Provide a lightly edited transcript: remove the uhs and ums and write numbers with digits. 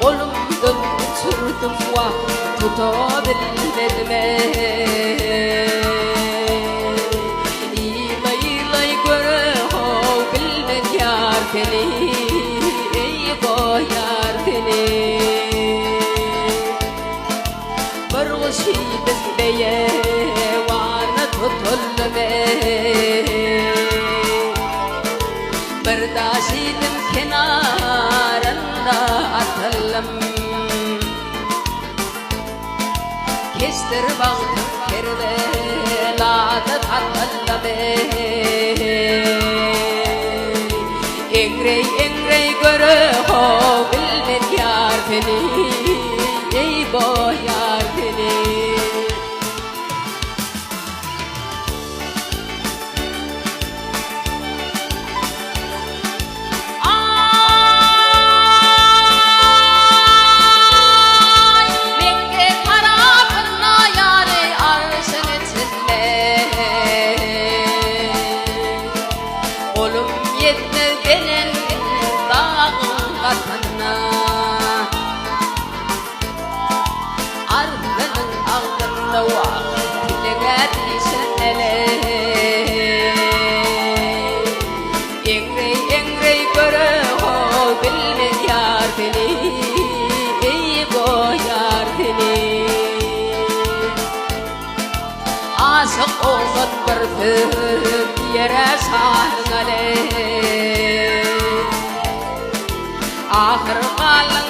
Kolumdan uçurdum vah tutabilmedim İlay görüyor bilmem yar seni Ey boyar seni Bir kuşi bizbeye vana tutulme Bir daşidim kenarında atılım Kestir bağdım kerde lada tatılım Engrey görüyor bilmem yar seni Ey boyar seni Olum yetmez benim dağın katına Ardının ağzında var Dileğe dişen ele Engrey görüyor bilmez yar seni Ey boyar seni Aşık olsun bir tüm yere sargale Ahır kalın